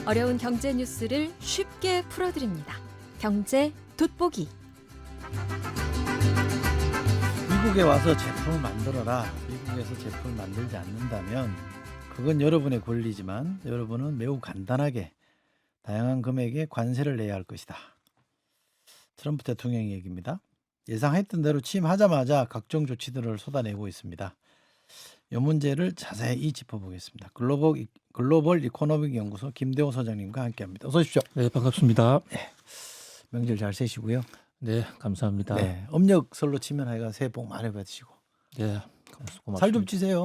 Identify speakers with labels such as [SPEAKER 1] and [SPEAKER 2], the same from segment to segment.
[SPEAKER 1] 어려운 경제 뉴스를 쉽게 풀어드립니다. 경제 돋보기.
[SPEAKER 2] 미국에 와서 제품을 만들어라. 미국에서 제품을 만들지 않는다면 그건 여러분의 권리지만 여러분은 매우 간단하게 다양한 금액의 관세를 내야 할 것이다. 트럼프 대통령 얘기입니다. 예상했던 대로 취임하자마자 각종 조치들을 쏟아내고 있습니다. 이 문제를 자세히 짚어보겠습니다. 글로벌 이코노믹 연구소 김대호 소장님과 함께합니다. 어서 오십시오.
[SPEAKER 3] 네, 반갑습니다.
[SPEAKER 2] 명절 잘 세시고요.
[SPEAKER 3] 네, 감사합니다.
[SPEAKER 2] 네, 음력설로 치면 하여간 새해 복 많이 받으시고.
[SPEAKER 3] 네, 고맙습니다.
[SPEAKER 2] 살 좀 찌세요.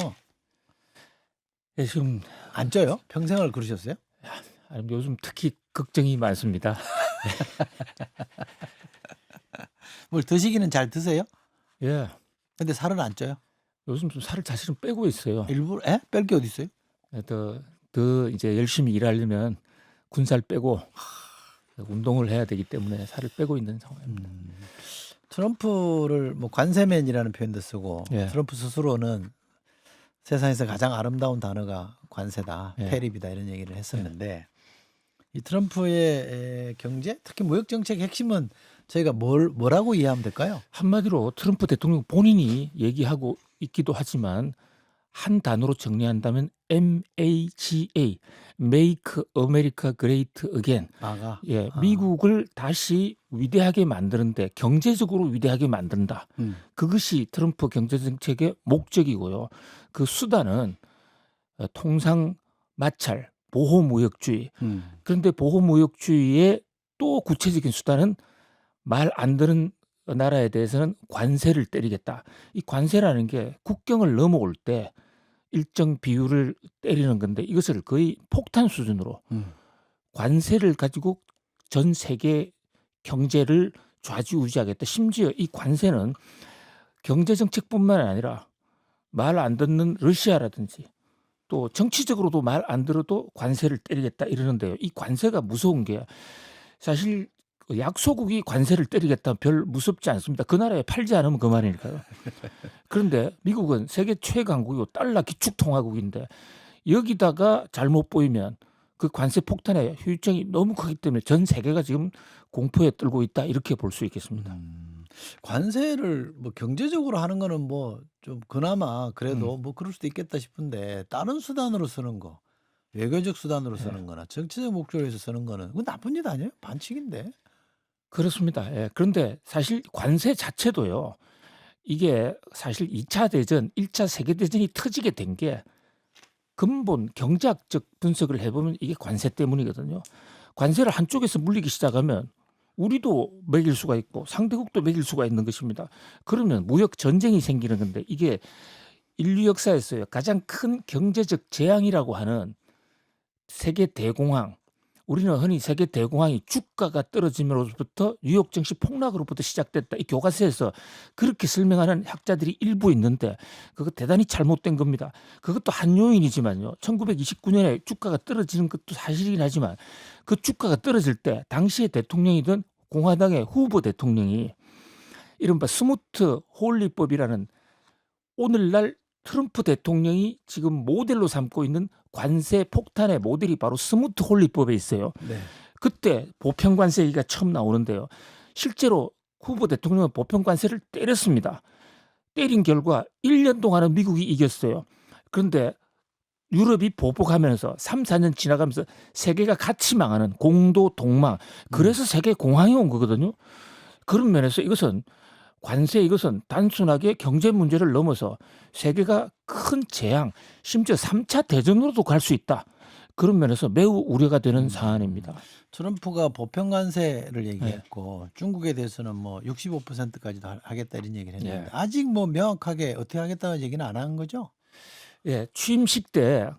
[SPEAKER 3] 네, 지금
[SPEAKER 2] 안 쪄요? 평생을 그러셨어요?
[SPEAKER 3] 아니, 요즘 특히 걱정이 많습니다.
[SPEAKER 2] 뭘 드시기는 잘 드세요?
[SPEAKER 3] 예,
[SPEAKER 2] 근데 살은 안 쪄요?
[SPEAKER 3] 요즘 좀 살을 사실은 빼고 있어요.
[SPEAKER 2] 일부러 뺄 게 어디 있어요?
[SPEAKER 3] 더 이제 열심히 일하려면 군살 빼고 운동을 해야 되기 때문에 살을 빼고 있는 상황입니다.
[SPEAKER 2] 트럼프를 뭐 관세맨이라는 표현도 쓰고
[SPEAKER 3] 예.
[SPEAKER 2] 트럼프 스스로는 세상에서 가장 아름다운 단어가 관세다,
[SPEAKER 3] 예.
[SPEAKER 2] 테리비다 이런 얘기를 했었는데 이 트럼프의 경제, 특히 무역 정책의 핵심은 저희가 뭐라고 이해하면 될까요?
[SPEAKER 3] 한마디로 트럼프 대통령 본인이 얘기하고 있기도 하지만 한 단어로 정리한다면 MAGA, Make America Great Again.
[SPEAKER 2] 마가.
[SPEAKER 3] 예, 미국을 다시 위대하게 만드는데 경제적으로 위대하게 만든다. 그것이 트럼프 경제 정책의 목적이고요. 그 수단은 통상 마찰, 보호무역주의. 그런데 보호무역주의의 또 구체적인 수단은 말 안 듣는 나라에 대해서는 관세를 때리겠다. 이 관세라는 게 국경을 넘어올 때 일정 비율을 때리는 건데 이것을 거의 폭탄 수준으로 관세를 가지고 전 세계 경제를 좌지우지하겠다. 심지어 이 관세는 경제 정책뿐만 아니라 말 안 듣는 러시아라든지 또 정치적으로도 말 안 들어도 관세를 때리겠다 이러는데요. 이 관세가 무서운 게 사실 약소국이 관세를 때리겠다면 별 무섭지 않습니다. 그 나라에 팔지 않으면 그만이니까요. 그런데 미국은 세계 최강국이고 달러 기축통화국인데 여기다가 잘못 보이면 그 관세 폭탄의 후유증이 너무 크기 때문에 전 세계가 지금 공포에 떨고 있다 이렇게 볼 수 있겠습니다.
[SPEAKER 2] 관세를 뭐 경제적으로 하는 거는 뭐 좀 그나마 그래도 뭐 그럴 수도 있겠다 싶은데 다른 수단으로 쓰는 거, 외교적 수단으로 쓰는 거나 정치적 목적으로 해서 쓰는 거는 그건 나쁜 일 아니에요? 반칙인데.
[SPEAKER 3] 그렇습니다. 예. 그런데 사실 관세 자체도요. 이게 사실 2차 대전, 1차 세계대전이 터지게 된 게 근본 경제학적 분석을 해보면 이게 관세 때문이거든요. 관세를 한쪽에서 물리기 시작하면 우리도 매길 수가 있고 상대국도 매길 수가 있는 것입니다. 그러면 무역 전쟁이 생기는 건데 이게 인류 역사에서요. 가장 큰 경제적 재앙이라고 하는 세계 대공황. 우리는 흔히 세계 대공황이 주가가 떨어짐으로부터 뉴욕 증시 폭락으로부터 시작됐다. 이 교과서에서 그렇게 설명하는 학자들이 일부 있는데 그거 대단히 잘못된 겁니다. 그것도 한 요인이지만요. 1929년에 주가가 떨어지는 것도 사실이긴 하지만 그 주가가 떨어질 때 당시의 대통령이던 공화당의 후보 대통령이 이른바 스무트 홀리법이라는 오늘날 트럼프 대통령이 지금 모델로 삼고 있는 관세 폭탄의 모델이 바로 스무트 홀리법에 있어요.
[SPEAKER 2] 네.
[SPEAKER 3] 그때 보편 관세 얘기가 처음 나오는데요. 실제로 후보 대통령은 보편 관세를 때렸습니다. 때린 결과 1년 동안은 미국이 이겼어요. 그런데 유럽이 보복하면서 3, 4년 지나가면서 세계가 같이 망하는 공도 동망. 그래서 세계 공황이 온 거거든요. 그런 면에서 이것은 단순하게 경제 문제를 넘어서 세계가 큰 재앙, 심지어 3차 대전으로도 갈 수 있다. 그런 면에서 매우 우려가 되는 사안입니다.
[SPEAKER 2] 트럼프가 보편 관세를 얘기했고 중국에 대해서는 뭐 65%까지도 하겠다 이런 얘기를 했는데 아직 뭐 명확하게 어떻게 하겠다는 얘기는 안 한 거죠?
[SPEAKER 3] 예, 취임식 때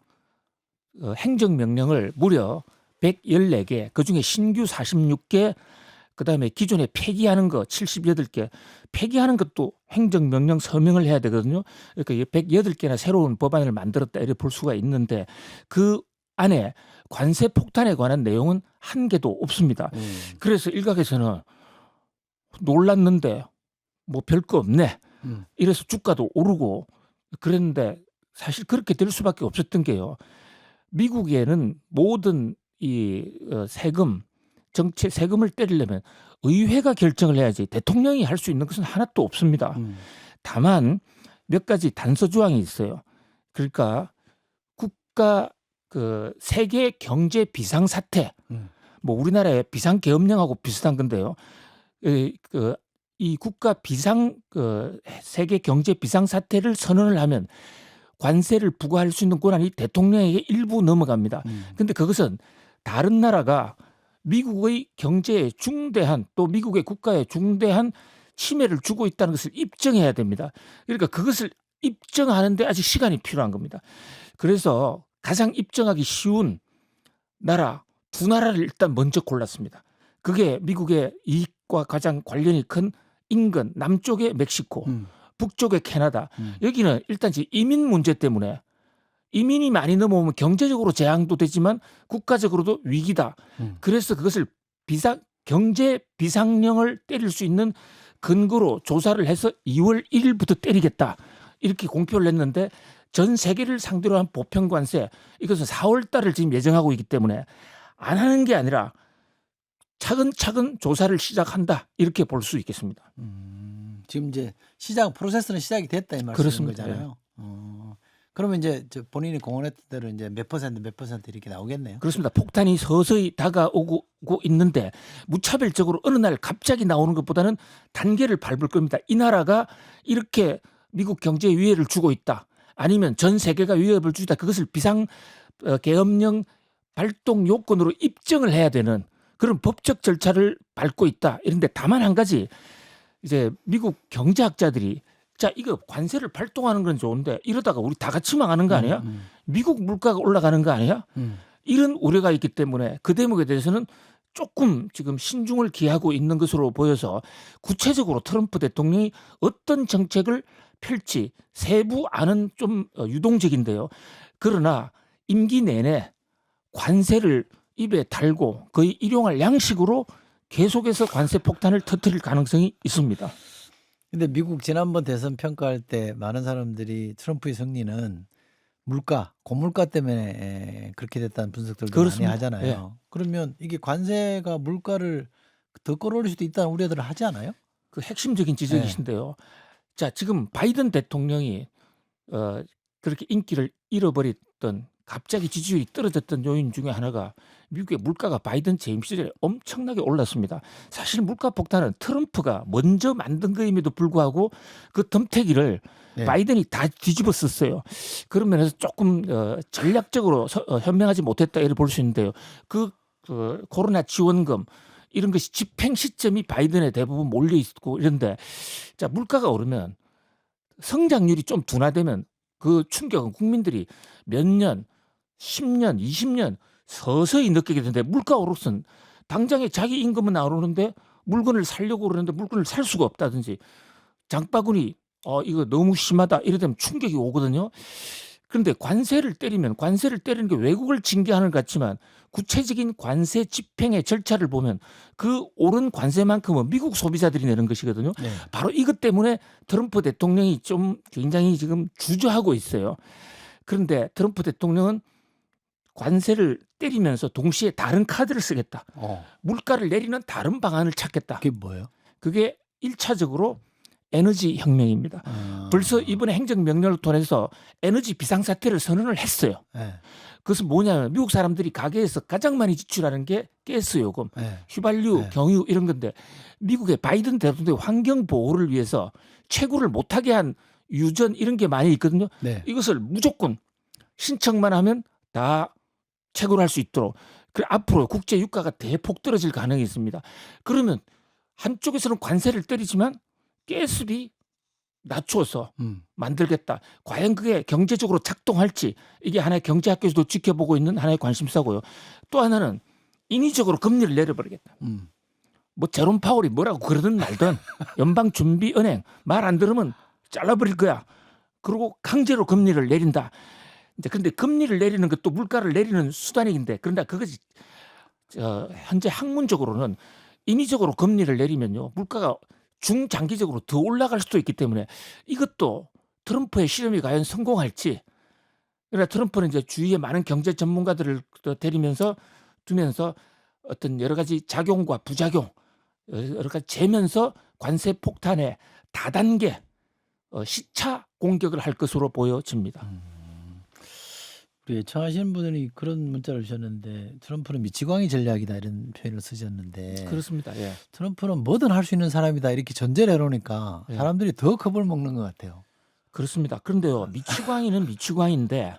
[SPEAKER 3] 행정명령을 무려 114개, 그중에 신규 46개, 그다음에 기존에 폐기하는 거 78개, 폐기하는 것도 행정명령 서명을 해야 되거든요. 그러니까 108개나 새로운 법안을 만들었다 이렇게 볼 수가 있는데 그 안에 관세 폭탄에 관한 내용은 한 개도 없습니다. 그래서 일각에서는 놀랐는데 뭐 별거 없네. 이래서 주가도 오르고 그랬는데 사실 그렇게 될 수밖에 없었던 게요. 미국에는 모든 세금 정책 세금을 때리려면 의회가 결정을 해야지 대통령이 할 수 있는 것은 하나도 없습니다. 다만 몇 가지 단서 조항이 있어요. 그러니까 국가 세계 경제 비상 사태, 뭐 우리나라의 비상 계엄령하고 비슷한 건데요. 이 국가 세계 경제 비상 사태를 선언을 하면 관세를 부과할 수 있는 권한이 대통령에게 일부 넘어갑니다. 근데 그것은 다른 나라가 미국의 경제에 중대한 또 미국의 국가에 중대한 침해를 주고 있다는 것을 입증해야 됩니다. 그러니까 그것을 입증하는데 아직 시간이 필요한 겁니다. 그래서 가장 입증하기 쉬운 나라 두 나라를 일단 먼저 골랐습니다. 그게 미국의 이익과 가장 관련이 큰 인근 남쪽의 멕시코, 북쪽의 캐나다. 여기는 일단 이민 문제 때문에 이민이 많이 넘어오면 경제적으로 재앙도 되지만 국가적으로도 위기다. 그래서 그것을 경제 비상령을 때릴 수 있는 근거로 조사를 해서 2월 1일부터 때리겠다. 이렇게 공표를 했는데 전 세계를 상대로 한 보편 관세 이것은 4월 달을 지금 예정하고 있기 때문에 안 하는 게 아니라 차근차근 조사를 시작한다. 이렇게 볼 수 있겠습니다.
[SPEAKER 2] 지금 이제 프로세스는 시작이 됐다 이 말씀인
[SPEAKER 3] 그렇습니다.
[SPEAKER 2] 거잖아요. 그러면 이제 본인이 공언했던 대로 이제 몇 퍼센트 이렇게 나오겠네요.
[SPEAKER 3] 그렇습니다. 폭탄이 서서히 다가오고 있는데 무차별적으로 어느 날 갑자기 나오는 것보다는 단계를 밟을 겁니다. 이 나라가 이렇게 미국 경제에 위해를 주고 있다. 아니면 전 세계가 위협을 주다. 그것을 비상 계엄령 발동 요건으로 입증을 해야 되는 그런 법적 절차를 밟고 있다. 이런데 다만 한 가지 이제 미국 경제학자들이 자 이거 관세를 발동하는 건 좋은데 이러다가 우리 다 같이 망하는 거 아니야? 미국 물가가 올라가는 거 아니야? 이런 우려가 있기 때문에 그 대목에 대해서는 조금 지금 신중을 기하고 있는 것으로 보여서 구체적으로 트럼프 대통령이 어떤 정책을 펼지 세부 안은 좀 유동적인데요. 그러나 임기 내내 관세를 입에 달고 거의 일용할 양식으로 계속해서 관세 폭탄을 터뜨릴 가능성이 있습니다.
[SPEAKER 2] 근데 미국 지난번 대선 평가할 때 많은 사람들이 트럼프의 승리는 고물가 때문에 그렇게 됐다는 분석들도
[SPEAKER 3] 그렇습니다.
[SPEAKER 2] 많이 하잖아요.
[SPEAKER 3] 예.
[SPEAKER 2] 그러면 이게 관세가 물가를 더 끌어올릴 수도 있다는 우려들을 하지 않아요?
[SPEAKER 3] 그 핵심적인 지적이신데요. 자, 지금 바이든 대통령이 그렇게 인기를 잃어버렸던 갑자기 지지율이 떨어졌던 요인 중에 하나가 미국의 물가가 바이든 재임 시절에 엄청나게 올랐습니다. 사실 물가 폭탄은 트럼프가 먼저 만든 거임에도 불구하고 그 덤태기를
[SPEAKER 2] 네.
[SPEAKER 3] 바이든이 다 뒤집어 썼어요. 그런 면에서 조금 전략적으로 현명하지 못했다 이를 볼 수 있는데요. 그 코로나 지원금 이런 것이 집행 시점이 바이든에 대부분 몰려 있고 이런데 자 물가가 오르면 성장률이 좀 둔화되면 그 충격은 국민들이 몇 년, 10년, 20년 서서히 느끼게 되는데 물가 오르선 당장에 자기 임금은 안 오르는데 물건을 사려고 그러는데 물건을 살 수가 없다든지 장바구니 이거 너무 심하다 이래 되면 충격이 오거든요. 그런데 관세를 때리는 게 외국을 징계하는 것 같지만 구체적인 관세 집행의 절차를 보면 그 오른 관세만큼은 미국 소비자들이 내는 것이거든요.
[SPEAKER 2] 네.
[SPEAKER 3] 바로 이것 때문에 트럼프 대통령이 좀 굉장히 지금 주저하고 있어요. 그런데 트럼프 대통령은 관세를 때리면서 동시에 다른 카드를 쓰겠다. 물가를 내리는 다른 방안을 찾겠다.
[SPEAKER 2] 그게 뭐예요?
[SPEAKER 3] 그게 1차적으로 에너지 혁명입니다. 벌써 이번에 행정명령을 통해서 에너지 비상사태를 선언을 했어요.
[SPEAKER 2] 네.
[SPEAKER 3] 그것은 뭐냐면 미국 사람들이 가게에서 가장 많이 지출하는 게 가스 요금,
[SPEAKER 2] 네.
[SPEAKER 3] 휘발유,
[SPEAKER 2] 네.
[SPEAKER 3] 경유 이런 건데 미국의 바이든 대통령의 환경 보호를 위해서 채굴을 못하게 한 유전 이런 게 많이 있거든요.
[SPEAKER 2] 네.
[SPEAKER 3] 이것을 무조건 신청만 하면 다 채굴할 수 있도록. 그래 앞으로 국제 유가가 대폭 떨어질 가능성이 있습니다. 그러면 한쪽에서는 관세를 때리지만 가스비 낮춰서 만들겠다. 과연 그게 경제적으로 작동할지 이게 하나의 경제학교에서도 지켜보고 있는 하나의 관심사고요. 또 하나는 인위적으로 금리를 내려버리겠다. 뭐 제롬 파월이 뭐라고 그러든 말든 연방준비은행 말 안 들으면 잘라버릴 거야. 그리고 강제로 금리를 내린다. 이제 근데 금리를 내리는 것도 물가를 내리는 수단인데 그런데 그것이 현재 학문적으로는 인위적으로 금리를 내리면요 물가가 중장기적으로 더 올라갈 수도 있기 때문에 이것도 트럼프의 실험이 과연 성공할지. 그러나 트럼프는 이제 주위에 많은 경제 전문가들을 데리면서 두면서 어떤 여러 가지 작용과 부작용 여러 가지 재면서 관세 폭탄에 다단계 시차 공격을 할 것으로 보여집니다.
[SPEAKER 2] 우리 청하시는 분들이 그런 문자를 주셨는데 트럼프는 미치광이 전략이다 이런 표현을 쓰셨는데
[SPEAKER 3] 그렇습니다. 예.
[SPEAKER 2] 트럼프는 뭐든 할 수 있는 사람이다 이렇게 전제를 해놓으니까
[SPEAKER 3] 예.
[SPEAKER 2] 사람들이 더 겁을 먹는 것 같아요.
[SPEAKER 3] 그렇습니다. 그런데요, 미치광이는 미치광인데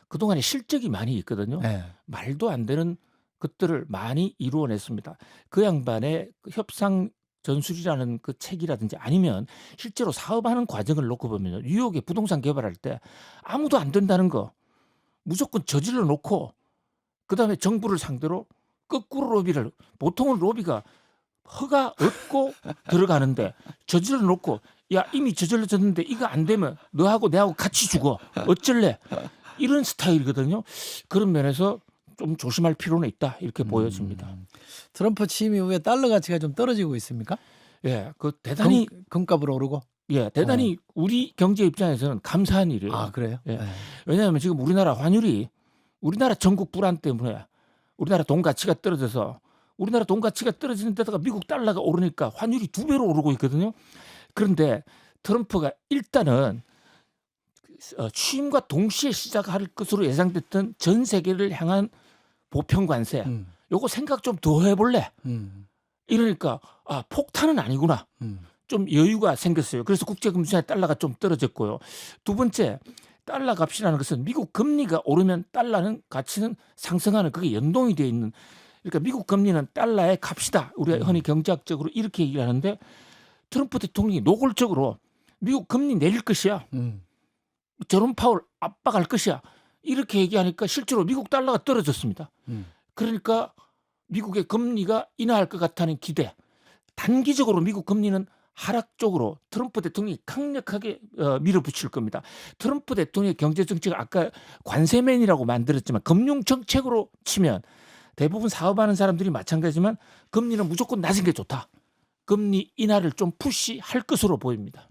[SPEAKER 3] 그동안에 실적이 많이 있거든요.
[SPEAKER 2] 네.
[SPEAKER 3] 말도 안 되는 것들을 많이 이루어냈습니다. 그 양반의 그 협상 전술이라는 그 책이라든지 아니면 실제로 사업하는 과정을 놓고 보면 뉴욕에 부동산 개발할 때 아무도 안 된다는 거 무조건 저질러 놓고 그다음에 정부를 상대로 거꾸로 로비를 보통은 로비가 허가 얻고 들어가는데 저질러 놓고 야 이미 저질러졌는데 이거 안 되면 너하고 내하고 같이 죽어 어쩔래 이런 스타일이거든요. 그런 면에서 좀 조심할 필요는 있다 이렇게 보여집니다.
[SPEAKER 2] 트럼프 취임 이후에 달러 가치가 좀 떨어지고 있습니까?
[SPEAKER 3] 예, 그 대단히
[SPEAKER 2] 금값으로 오르고.
[SPEAKER 3] 대단히 우리 경제 입장에서는 감사한 일이에요.
[SPEAKER 2] 아 그래요?
[SPEAKER 3] 예.
[SPEAKER 2] 네.
[SPEAKER 3] 왜냐하면 지금 우리나라 환율이 우리나라 전국 불안 때문에 우리나라 돈 가치가 떨어져서 우리나라 돈 가치가 떨어지는 데다가 미국 달러가 오르니까 환율이 2배로 오르고 있거든요. 그런데 트럼프가 일단은 취임과 동시에 시작할 것으로 예상됐던 전 세계를 향한 보편 관세 요거 생각 좀 더 해볼래? 이러니까 아 폭탄은 아니구나. 좀 여유가 생겼어요. 그래서 국제금융시장의 달러가 좀 떨어졌고요. 두 번째 달러 값이라는 것은 미국 금리가 오르면 달러는 가치는 상승하는 그게 연동이 되어 있는 그러니까 미국 금리는 달러의 값이다. 우리가 흔히 경제학적으로 이렇게 얘기를 하는데 트럼프 대통령이 노골적으로 미국 금리 내릴 것이야. 제롬 파월 압박할 것이야. 이렇게 얘기하니까 실제로 미국 달러가 떨어졌습니다. 그러니까 미국의 금리가 인하할 것 같다는 기대. 단기적으로 미국 금리는 하락 쪽으로 트럼프 대통령이 강력하게 밀어붙일 겁니다. 트럼프 대통령의 경제정책을 아까 관세맨이라고 만들었지만 금융정책으로 치면 대부분 사업하는 사람들이 마찬가지지만 금리는 무조건 낮은 게 좋다. 금리 인하를 좀 푸시할 것으로 보입니다.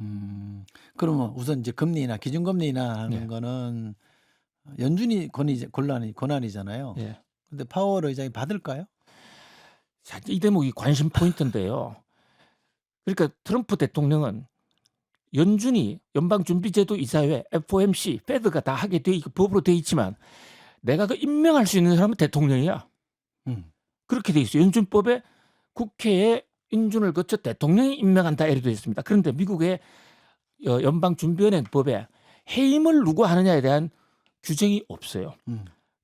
[SPEAKER 2] 그러면 우선 이제 금리 인하, 기준금리 인하하는
[SPEAKER 3] 네.
[SPEAKER 2] 거는 연준이 권한이잖아요.
[SPEAKER 3] 예.
[SPEAKER 2] 근데 파월 의장이 받을까요?
[SPEAKER 3] 자, 이 대목이 관심 포인트인데요. 그러니까 트럼프 대통령은 연준이 연방준비제도 이사회, FOMC, 페드가 다 하게 돼 있고 법으로 돼 있지만 내가 그 임명할 수 있는 사람은 대통령이야. 그렇게 돼 있어요. 연준법에 국회에 인준을 거쳐 대통령이 임명한다 이렇게 돼 있습니다. 그런데 미국의 연방준비은행법에 해임을 누가 하느냐에 대한 규정이 없어요.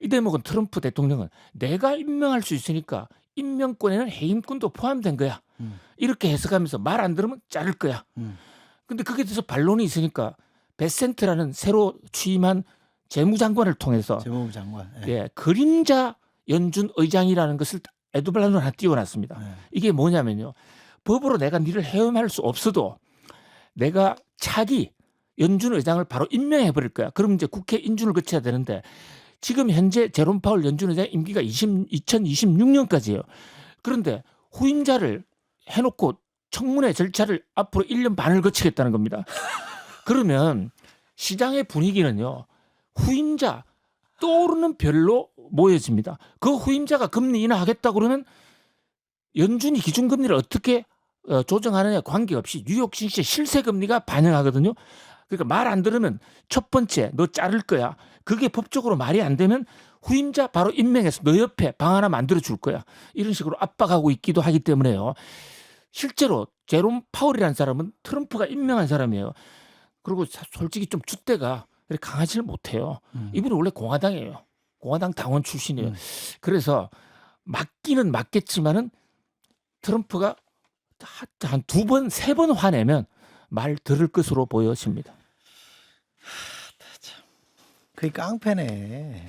[SPEAKER 3] 이 대목은 트럼프 대통령은 내가 임명할 수 있으니까 임명권에는 해임권도 포함된 거야. 이렇게 해석하면서 말 안 들으면 자를 거야. 근데 그게 대해서 반론이 있으니까 베센트라는 새로 취임한 재무장관을 통해서
[SPEAKER 2] 재무부 장관.
[SPEAKER 3] 그림자 연준 의장이라는 것을 에드발론을 하나 띄워놨습니다. 이게 뭐냐면요. 법으로 내가 니를 해임할 수 없어도 내가 차기 연준 의장을 바로 임명해 버릴 거야. 그럼 이제 국회 인준을 거쳐야 되는데 지금 현재 제롬 파월 연준 의장 임기가 2026년까지예요. 그런데 후임자를 해놓고 청문회 절차를 앞으로 1년 반을 거치겠다는 겁니다. 그러면 시장의 분위기는요. 후임자 떠오르는 별로 모여집니다. 그 후임자가 금리 인하하겠다 그러면 연준이 기준금리를 어떻게 조정하느냐 관계없이 뉴욕 증시 실세금리가 반영하거든요. 그러니까 말 안 들으면 첫 번째 너 자를 거야. 그게 법적으로 말이 안 되면 후임자 바로 임명해서 너 옆에 방 하나 만들어 줄 거야. 이런 식으로 압박하고 있기도 하기 때문에요. 실제로 제롬 파월이라는 사람은 트럼프가 임명한 사람이에요. 그리고 솔직히 좀 줏대가 강하지를 못해요. 이분이 원래 공화당이에요. 공화당 당원 출신이에요. 그래서 맞기는 맞겠지만은 트럼프가 한 2번, 3번 화내면 말 들을 것으로 보여집니다.
[SPEAKER 2] 그게 깡패네.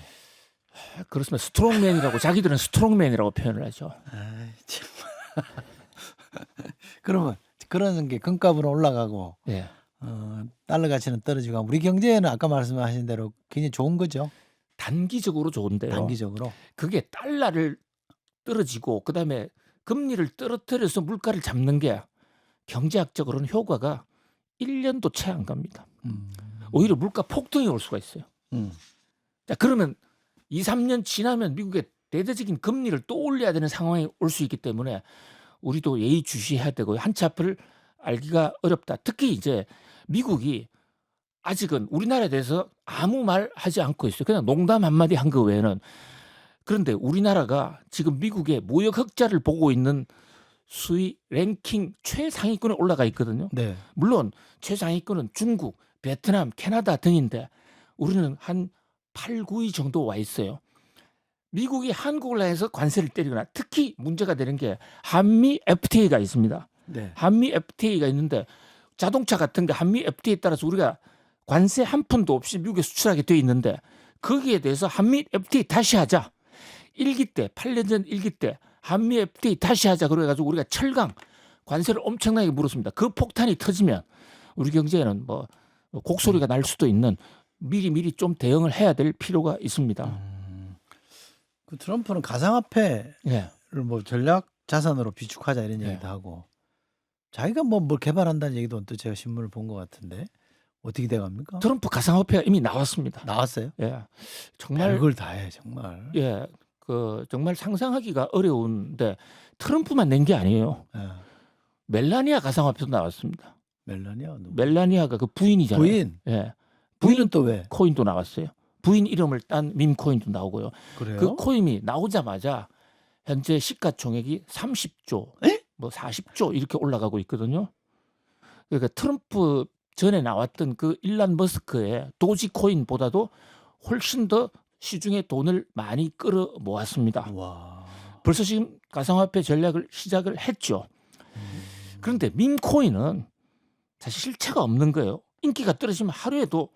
[SPEAKER 3] 그렇습니다. 스트롱맨이라고 자기들은 스트롱맨이라고 표현을 하죠.
[SPEAKER 2] 아이, 참. 그러면 그런 게 금값으로 올라가고
[SPEAKER 3] 예.
[SPEAKER 2] 달러 가치는 떨어지고 우리 경제에는 아까 말씀하신 대로 굉장히 좋은 거죠.
[SPEAKER 3] 단기적으로 좋은데요.
[SPEAKER 2] 단기적으로.
[SPEAKER 3] 그게 달러를 떨어지고 그다음에 금리를 떨어뜨려서 물가를 잡는 게 경제학적으로는 효과가 1년도 채 안 갑니다. 오히려 물가 폭등이 올 수가 있어요. 자, 그러면 2, 3년 지나면 미국의 대대적인 금리를 또 올려야 되는 상황이 올 수 있기 때문에 우리도 예의주시해야 되고 한치 앞을 알기가 어렵다. 특히 이제 미국이 아직은 우리나라에 대해서 아무 말 하지 않고 있어요. 그냥 농담 한마디 한 거 외에는. 그런데 우리나라가 지금 미국의 무역 흑자를 보고 있는 수위 랭킹 최상위권에 올라가 있거든요.
[SPEAKER 2] 네.
[SPEAKER 3] 물론 최상위권은 중국, 베트남, 캐나다 등인데 우리는 한 8, 9위 정도 와 있어요. 미국이 한국을 향해서 관세를 때리거나 특히 문제가 되는 게 한미 FTA가 있습니다.
[SPEAKER 2] 네.
[SPEAKER 3] 한미 FTA가 있는데 자동차 같은 게 한미 FTA에 따라서 우리가 관세 한 푼도 없이 미국에 수출하게 돼 있는데 거기에 대해서 한미 FTA 다시 하자. 1기 때 8년 전 1기 때 한미 FTA 다시 하자 그래가지고 우리가 철강 관세를 엄청나게 물었습니다. 그 폭탄이 터지면 우리 경제에는 뭐 곡소리가 날 수도 있는 미리 좀 대응을 해야 될 필요가 있습니다.
[SPEAKER 2] 그 트럼프는 가상화폐를
[SPEAKER 3] 예.
[SPEAKER 2] 뭐 전략 자산으로 비축하자 이런
[SPEAKER 3] 네.
[SPEAKER 2] 얘기도 하고 자기가 뭐 뭘 개발한다는 얘기도 또 제가 신문을 본 것 같은데 어떻게 돼갑니까?
[SPEAKER 3] 트럼프 가상화폐가 이미 나왔습니다.
[SPEAKER 2] 나왔어요?
[SPEAKER 3] 예. 정말
[SPEAKER 2] 별걸 다 해 정말.
[SPEAKER 3] 예. 그 정말 상상하기가 어려운데 트럼프만 낸 게 아니에요.
[SPEAKER 2] 예.
[SPEAKER 3] 멜라니아 가상화폐도 나왔습니다.
[SPEAKER 2] 멜라니아 누구?
[SPEAKER 3] 멜라니아가 그 부인이잖아요.
[SPEAKER 2] 부인.
[SPEAKER 3] 예.
[SPEAKER 2] 부인은 또 왜?
[SPEAKER 3] 코인도 나왔어요. 부인 이름을 딴 밈 코인도 나오고요.
[SPEAKER 2] 그래요?
[SPEAKER 3] 그 코인이 나오자마자 현재 시가총액이 30조,
[SPEAKER 2] 에?
[SPEAKER 3] 뭐 40조 이렇게 올라가고 있거든요. 그러니까 트럼프 전에 나왔던 그 일란 머스크의 도지 코인보다도 훨씬 더 시중에 돈을 많이 끌어 모았습니다.
[SPEAKER 2] 와.
[SPEAKER 3] 벌써 지금 가상화폐 전략을 시작을 했죠. 그런데 밈 코인은 사실 실체가 없는 거예요. 인기가 떨어지면 하루에도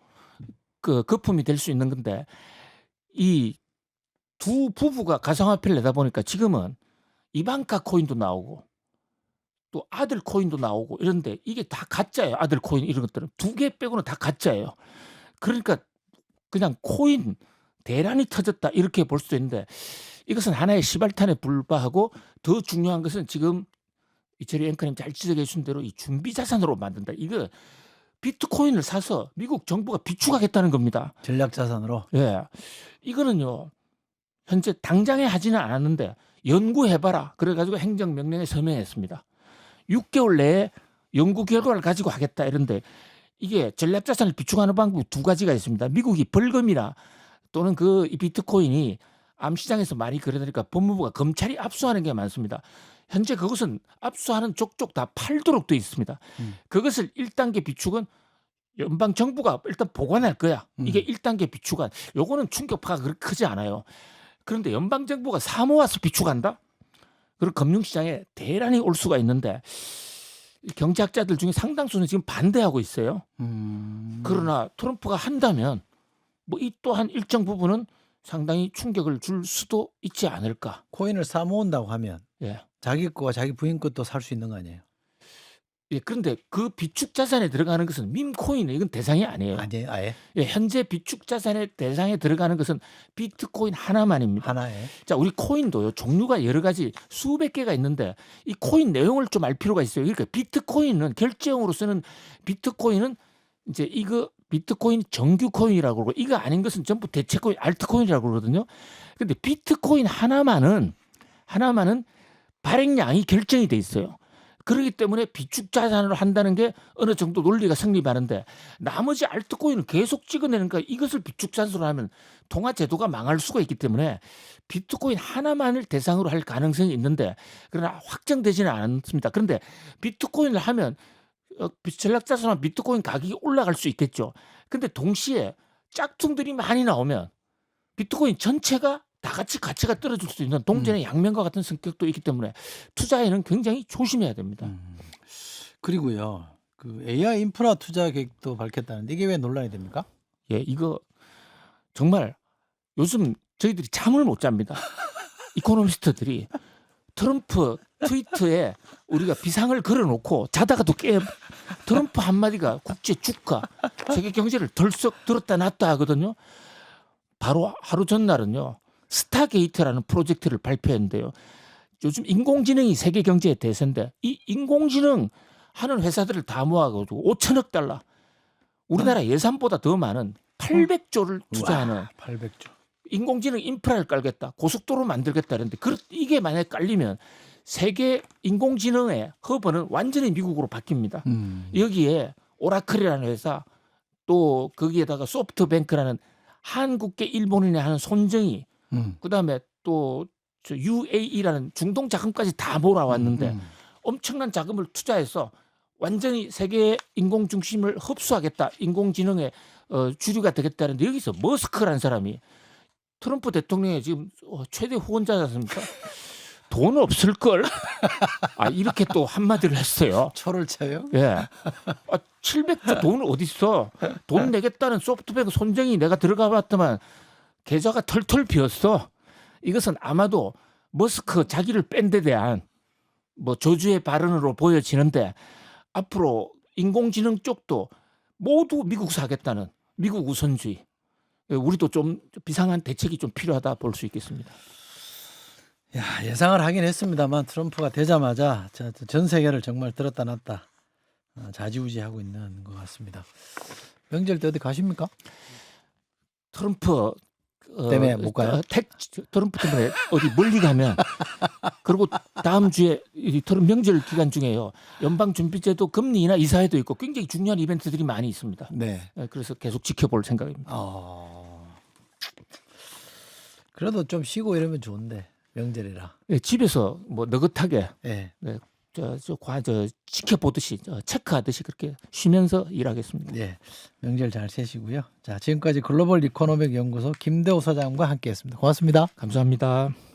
[SPEAKER 3] 그 거품이 될 수 있는 건데 이 두 부부가 가상화폐를 내다 보니까 지금은 이방카 코인도 나오고 또 아들 코인도 나오고 이런데 이게 다 가짜예요. 아들 코인 이런 것들은 두 개 빼고는 다 가짜예요. 그러니까 그냥 코인 대란이 터졌다 이렇게 볼 수도 있는데 이것은 하나의 시발탄에 불과하고 더 중요한 것은 지금 이철희 앵커님 잘 지적해 주신 대로 이 준비 자산으로 만든다. 이거 비트코인을 사서 미국 정부가 비축하겠다는 겁니다.
[SPEAKER 2] 전략 자산으로.
[SPEAKER 3] 예, 이거는요 현재 당장에 하지는 않았는데 연구해봐라. 그래가지고 행정명령에 서명했습니다. 6개월 내에 연구 결과를 가지고 하겠다 이런데 이게 전략자산을 비축하는 방법이 두 가지가 있습니다. 미국이 벌금이나 또는 그 이 비트코인이 암시장에서 많이 그러니까 법무부가 검찰이 압수하는 게 많습니다. 현재 그것은 압수하는 족족 다 팔도록 돼 있습니다. 그것을 1단계 비축은 연방 정부가 일단 보관할 거야. 이게 1단계 비축안. 요거는 충격파가 그렇게 크지 않아요. 그런데 연방 정부가 사모아서 비축한다? 그리고 금융시장에 대란이 올 수가 있는데 경제학자들 중에 상당수는 지금 반대하고 있어요. 그러나 트럼프가 한다면 뭐 이 또한 일정 부분은 상당히 충격을 줄 수도 있지 않을까.
[SPEAKER 2] 코인을 사 모은다고 하면
[SPEAKER 3] 예.
[SPEAKER 2] 자기 거와 자기 부인 것도 살 수 있는 거 아니에요?
[SPEAKER 3] 예, 그런데 그 비축 자산에 들어가는 것은 밈 코인은 이건 대상이 아니에요.
[SPEAKER 2] 아니에요, 아예
[SPEAKER 3] 예, 현재 비축 자산의 대상에 들어가는 것은 비트코인 하나만입니다.
[SPEAKER 2] 하나에.
[SPEAKER 3] 자, 우리 코인도요 종류가 여러 가지 수백 개가 있는데 이 코인 내용을 좀 알 필요가 있어요. 그러니까 비트코인은 결제용으로 쓰는 비트코인은 이제 이거 비트코인 정규 코인이라고 그러고 이거 아닌 것은 전부 대체 코인, 알트코인이라고 그러거든요. 근데 비트코인 하나만은 발행량이 결정이 돼 있어요. 그렇기 때문에 비축 자산으로 한다는 게 어느 정도 논리가 성립하는데 나머지 알트코인을 계속 찍어내니까 이것을 비축 자산으로 하면 통화 제도가 망할 수가 있기 때문에 비트코인 하나만을 대상으로 할 가능성이 있는데 그러나 확정되지는 않습니다. 그런데 비트코인을 하면 전략 자산은 비트코인 가격이 올라갈 수 있겠죠. 근데 동시에 짝퉁들이 많이 나오면 비트코인 전체가 다 같이 가치가 떨어질 수 있는 동전의 양면과 같은 성격도 있기 때문에 투자에는 굉장히 조심해야 됩니다.
[SPEAKER 2] 그리고요, 그 AI 인프라 투자 계획도 밝혔다는데 이게 왜 논란이 됩니까?
[SPEAKER 3] 예, 이거 정말 요즘 저희들이 잠을 못 잡니다. 이코노미스트들이 트럼프 트위터에 우리가 비상을 걸어놓고 자다가도 깨 트럼프 한마디가 국제 주가 세계 경제를 덜썩 들었다 놨다 하거든요. 바로 하루 전날은요. 스타게이트라는 프로젝트를 발표했는데요. 요즘 인공지능이 세계 경제의 대세인데 이 인공지능 하는 회사들을 다 모아가지고 5천억 달러 우리나라 예산보다 더 많은 800조를 투자하는
[SPEAKER 2] 800조.
[SPEAKER 3] 인공지능 인프라를 깔겠다, 고속도로 만들겠다 그랬는데 이게 만약에 깔리면 세계 인공지능의 허브는 완전히 미국으로 바뀝니다. 여기에 오라클이라는 회사 또 거기에다가 소프트뱅크라는 한국계 일본인이 하는 손정이 그다음에 또 저 UAE라는 중동 자금까지 다 몰아왔는데 엄청난 자금을 투자해서 완전히 세계 인공 중심을 흡수하겠다. 인공지능의 주류가 되겠다는데 여기서 머스크라는 사람이 트럼프 대통령의 지금 최대 후원자지 않습니까? 돈 없을 걸. 아, 이렇게 또 한마디를 했어요.
[SPEAKER 2] 초를 쳐요?
[SPEAKER 3] 예. 700조 돈 어디 있어? 돈 내겠다는 소프트뱅크 손정이 내가 들어가 봤더만 계좌가 털털 비었어. 이것은 아마도 머스크 자기를 뺀 데 대한 뭐 저주의 발언으로 보여지는데 앞으로 인공지능 쪽도 모두 미국서 하겠다는 미국 우선주의. 우리도 좀 비상한 대책이 좀 필요하다 볼 수 있겠습니다.
[SPEAKER 2] 야, 예상을 하긴 했습니다만 트럼프가 되자마자 전 세계를 정말 들었다 놨다 좌지우지하고 있는 것 같습니다. 명절 때 어디 가십니까?
[SPEAKER 3] 트럼프
[SPEAKER 2] 때문에 못 가요?
[SPEAKER 3] 트럼프 때문에 어디 멀리 가면 그리고 다음 주에 이 명절 기간 중에요. 연방준비제도 금리 인하 이사회도 있고 굉장히 중요한 이벤트들이 많이 있습니다.
[SPEAKER 2] 네.
[SPEAKER 3] 그래서 계속 지켜볼 생각입니다.
[SPEAKER 2] 그래도 좀 쉬고 이러면 좋은데 명절이라.
[SPEAKER 3] 네, 집에서 뭐 느긋하게
[SPEAKER 2] 네.
[SPEAKER 3] 지켜보듯이 체크하듯이 그렇게 쉬면서 일하겠습니다.
[SPEAKER 2] 네. 명절 잘 세시고요. 자, 지금까지 글로벌 이코노믹 연구소 김대호 소장과 함께했습니다. 고맙습니다.
[SPEAKER 3] 감사합니다.